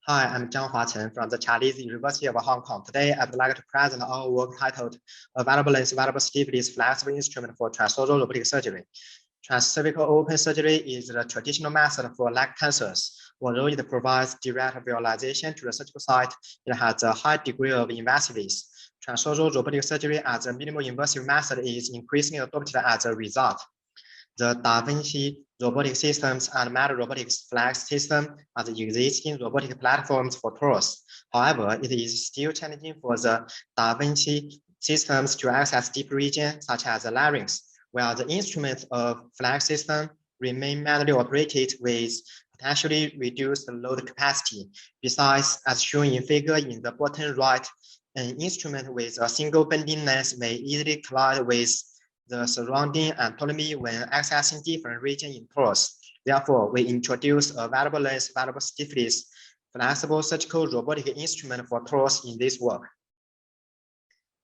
Hi, I'm Zhang Huachen from the Chinese University of Hong Kong. Today, I'd like to present our work titled A Variable Length Variable Stiffness Flexible Instrument for Transcervical Robotic Surgery. Transcervical open surgery is the traditional method for leg cancers. Although it provides direct visualization to the surgical site, it has a high degree of invasiveness. Transcervical robotic surgery as a minimal invasive method is increasingly adopted as a result. The Da Vinci robotic systems and Meta Robotics Flex system are the existing robotic platforms for TORS. However, it is still challenging for the Da Vinci systems to access deep regions such as the larynx, while the instruments of Flex system remain manually operated with potentially reduced load capacity. Besides, as shown in figure in the bottom right, an instrument with a single bending length may easily collide with the surrounding anatomy when accessing different regions in TORS. Therefore, we introduce a variable length, variable stiffness, flexible surgical robotic instrument for TORS in this work.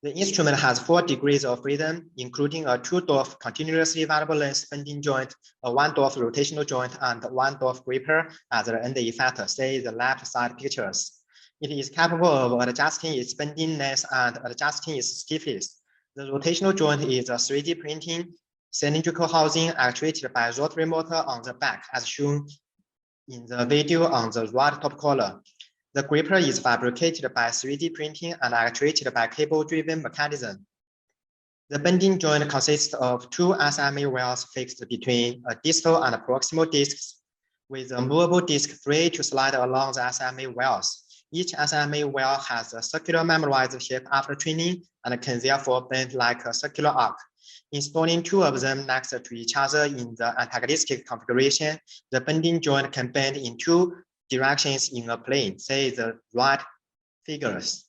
The instrument has 4 degrees of freedom, including a 2-Dorf continuously variable length bending joint, a 1-Dorf rotational joint, and 1-Dorf gripper as the end effector, say the left side pictures. It is capable of adjusting its bending length and adjusting its stiffness. The rotational joint is a 3D printing cylindrical housing actuated by a rotary motor on the back, as shown in the video on the right top corner. The gripper is fabricated by 3D printing and actuated by cable-driven mechanism. The bending joint consists of 2 SMA wells fixed between a distal and a proximal discs, with a movable disc free to slide along the SMA wells. Each SMA well has a circular memorized shape after training and can therefore bend like a circular arc. Installing 2 of them next to each other in the antagonistic configuration, the bending joint can bend in 2 directions in a plane, say the right figures.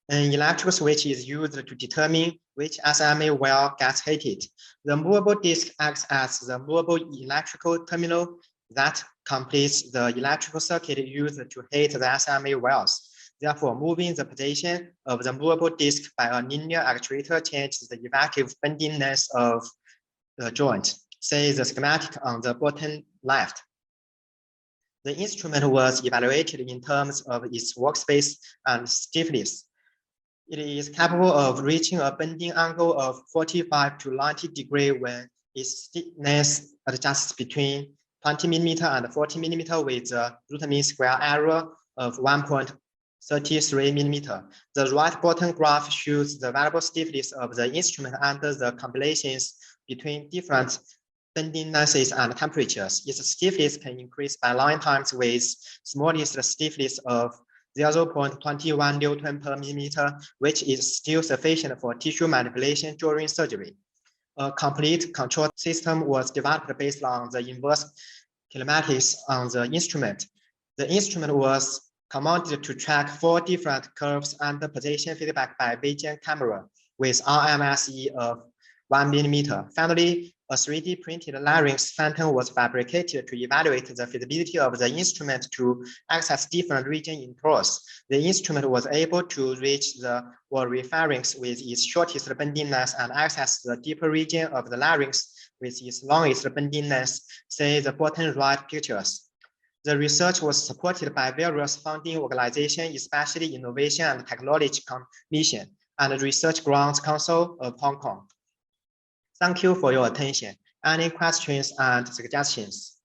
An electrical switch is used to determine which SMA well gets heated. The movable disc acts as the movable electrical terminal that completes the electrical circuit used to heat the SMA wells. Therefore, moving the position of the movable disc by a linear actuator changes the effective bending length of the joint. See the schematic on the bottom left. The instrument was evaluated in terms of its workspace and stiffness. It is capable of reaching a bending angle of 45 to 90 degrees when its stiffness adjusts between 20 mm and 40 mm with a root mean square error of 1.33 mm. The right bottom graph shows the variable stiffness of the instrument under the combinations between different bending lengths and temperatures. Its stiffness can increase by 9 times with smallest stiffness of 0.21 Newton per millimeter, which is still sufficient for tissue manipulation during surgery. A complete control system was developed based on the inverse kinematics on the instrument. The instrument was commanded to track 4 different curves under position feedback by vision camera with RMSE of 1 millimeter. Finally, a 3D printed larynx phantom was fabricated to evaluate the feasibility of the instrument to access different regions in TORS. The instrument was able to reach the oropharynx with its shortest bending length and access the deeper region of the larynx with its longest bending length, say the bottom right pictures. The research was supported by various funding organizations, especially Innovation and Technology Commission and Research Grants Council of Hong Kong. Thank you for your attention. Any questions and suggestions?